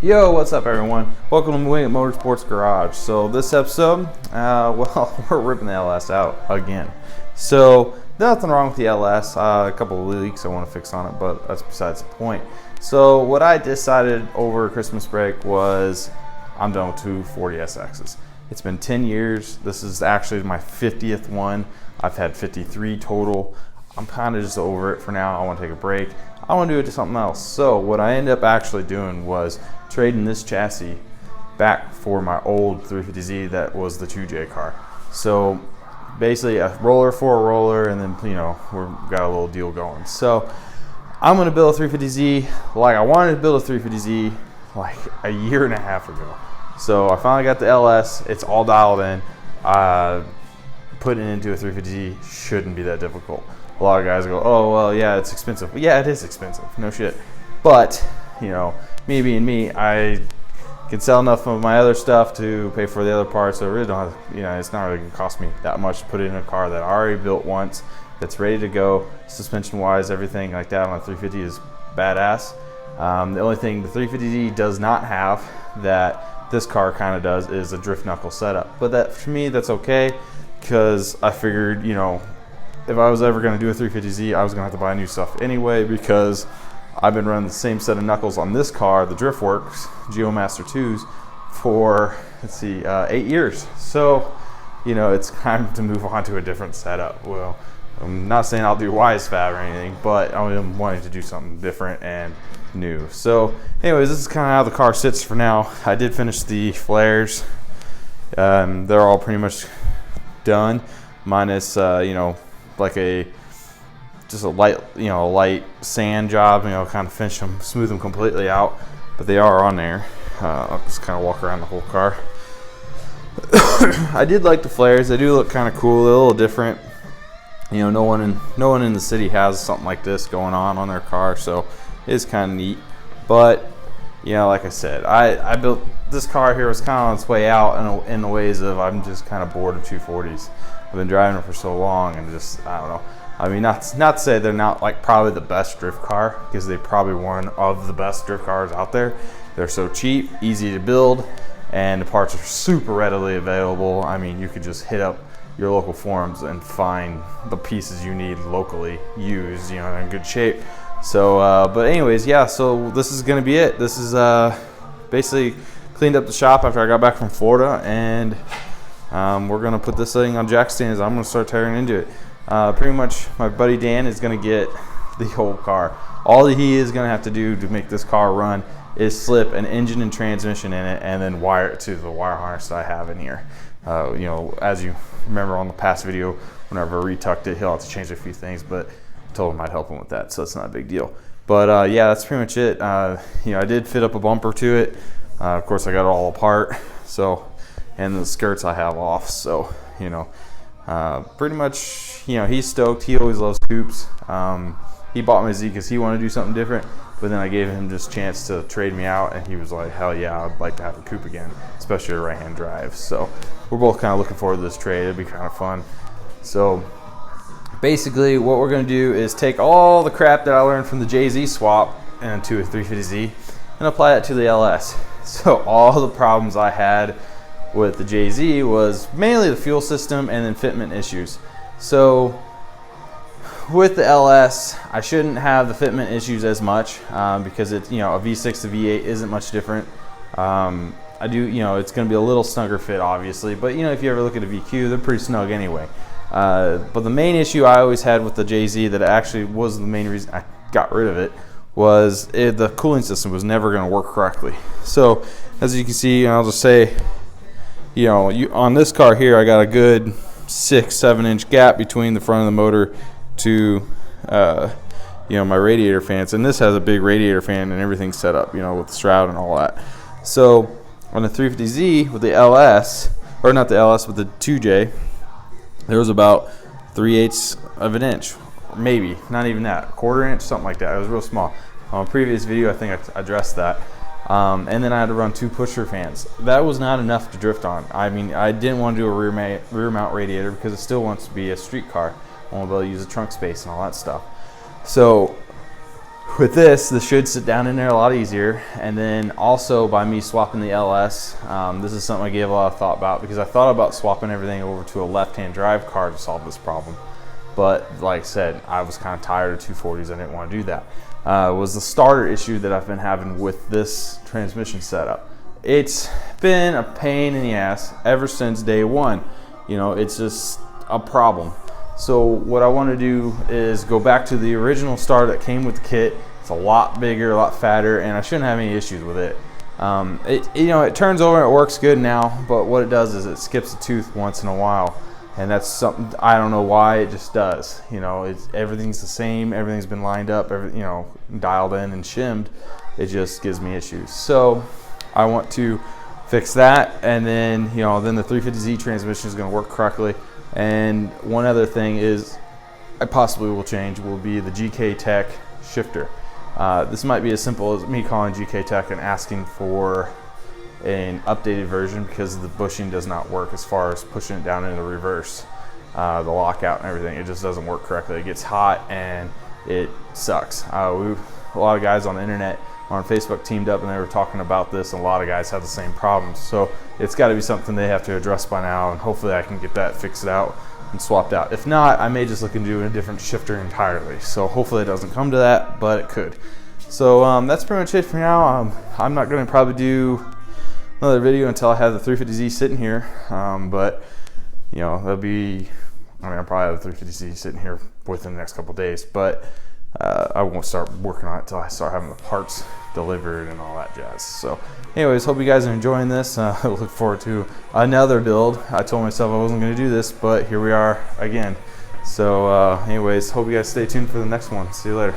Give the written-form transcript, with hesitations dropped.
Yo, what's up everyone? Welcome to Wing It Motorsports Garage. So this episode, well, we're ripping the LS out again. So nothing wrong with the LS, a couple of leaks I want to fix on it, but that's besides the point. So what I decided over Christmas break was I'm done with 240SXs. It's been 10 years. This is actually my 50th one. I've had 53 total. I'm kind of just over it for now. I want to take a break. I want to do it to something else. So what I ended up actually doing was trading this chassis back for my old 350Z that was the 2J car. So basically a roller for a roller, and then we've got a little deal going. So I'm going to build a 350Z like I wanted to build a 350Z like a year and a half ago. So I finally got the LS. It's all dialed in. Putting it into a 350Z shouldn't be that difficult. A lot of guys go, oh, well, yeah, it's expensive. Well, yeah, it is expensive, no shit. But, me being me, I can sell enough of my other stuff to pay for the other parts. So I really don't have, it's not really going to cost me that much to put it in a car that I already built once, that's ready to go. Suspension-wise, everything like that on a 350 is badass. The only thing the 350Z does not have that this car kind of does is a drift knuckle setup. But that, for me, that's okay, because I figured, if I was ever going to do a 350Z, I was going to have to buy new stuff anyway, because I've been running the same set of knuckles on this car, the Driftworks Geomaster 2s, for, 8 years. So, it's time to move on to a different setup. Well, I'm not saying I'll do WiseFab or anything, but I'm wanting to do something different and new. So, anyways, this is kind of how the car sits for now. I did finish the flares. They're all pretty much done, minus, like just a light sand job, kind of finish them, smooth them completely out, but they are on there. I'll just kind of walk around the whole car. I did like the flares. They do look kind of cool. They're a little different. No one in the city has something like this going on their car, so it is kind of neat. But like I said, I built this car here, was kind of on its way out in the ways of I'm just kind of bored of 240s. I've been driving it for so long, and just, I don't know. I mean, not to say they're not like probably the best drift car, because they're probably one of the best drift cars out there. They're so cheap, easy to build, and the parts are super readily available. I mean, you could just hit up your local forums and find the pieces you need locally used, in good shape. So, but anyways, yeah, so this is gonna be it. This is basically cleaned up the shop after I got back from Florida, and we're gonna put this thing on jack stands. I'm gonna start tearing into it. Pretty much my buddy Dan is gonna get the whole car. All that he is gonna have to do to make this car run is slip an engine and transmission in it, and then wire it to the wire harness that I have in here. As you remember on the past video, whenever I retucked it, he'll have to change a few things, but I told him I'd help him with that, so it's not a big deal. But yeah, that's pretty much it. I did fit up a bumper to it. Of course, I got it all apart, so, and the skirts I have off, so pretty much, he's stoked. He always loves coupes. He bought my Z because he wanted to do something different, but then I gave him this chance to trade me out, and he was like, hell yeah, I'd like to have a coupe again, especially a right-hand drive. So we're both kind of looking forward to this trade. It'd be kind of fun. So basically what we're going to do is take all the crap that I learned from the JZ swap into a 350Z and apply that to the LS. So all the problems I had with the JZ was mainly the fuel system and then fitment issues. So with the LS, I shouldn't have the fitment issues as much, because it's, a V6 to V8 isn't much different. I do, it's going to be a little snugger fit, obviously, but if you ever look at a VQ, they're pretty snug anyway. But the main issue I always had with the JZ, that actually was the main reason I got rid of it, was the cooling system was never going to work correctly. So as you can see, I'll just say, on this car here, I got a good 6-7 inch gap between the front of the motor to my radiator fans, and this has a big radiator fan and everything set up, with the shroud and all that. So on the 350Z with the LS, or not the LS, with the 2J, there was about 3/8 of an inch, or maybe not even that, 1/4 inch, something like that. It was real small. On a previous video, I think I addressed that. And then I had to run 2 pusher fans. That was not enough to drift on. I mean, I didn't want to do a rear mount radiator because it still wants to be a street car. I want to be able to use the trunk space and all that stuff. So with this should sit down in there a lot easier. And then also by me swapping the LS, this is something I gave a lot of thought about, because I thought about swapping everything over to a left-hand drive car to solve this problem. But like I said, I was kind of tired of 240s. I didn't want to do that. Was the starter issue that I've been having with this transmission setup. It's been a pain in the ass ever since day one. You know, it's just a problem. So what I want to do is go back to the original starter that came with the kit. It's a lot bigger, a lot fatter, and I shouldn't have any issues with it. It turns over and it works good now, but what it does is it skips a tooth once in a while, and that's something I don't know why it just does. You know, everything's the same, everything's been lined up, dialed in and shimmed. It just gives me issues. So I want to fix that, and then then the 350Z transmission is going to work correctly. And one other thing is I possibly will change will be the GK Tech shifter. This might be as simple as me calling GK Tech and asking for an updated version, because the bushing does not work as far as pushing it down into reverse. The lockout and everything, it just doesn't work correctly. It gets hot and it sucks. A lot of guys on the internet on Facebook teamed up and they were talking about this, and a lot of guys have the same problems. So it's got to be something they have to address by now, and hopefully I can get that fixed out and swapped out. If not, I may just look into doing a different shifter entirely. So hopefully it doesn't come to that, but it could. So that's pretty much it for now. I'm not going to probably do another video until I have the 350Z sitting here, but that'll be, I'll probably have the 350Z sitting here within the next couple days, but I won't start working on it until I start having the parts delivered and all that jazz. So anyways, hope you guys are enjoying this. I look forward to another build. I told myself I wasn't going to do this, but here we are again. So anyways, hope you guys stay tuned for the next one. See you later.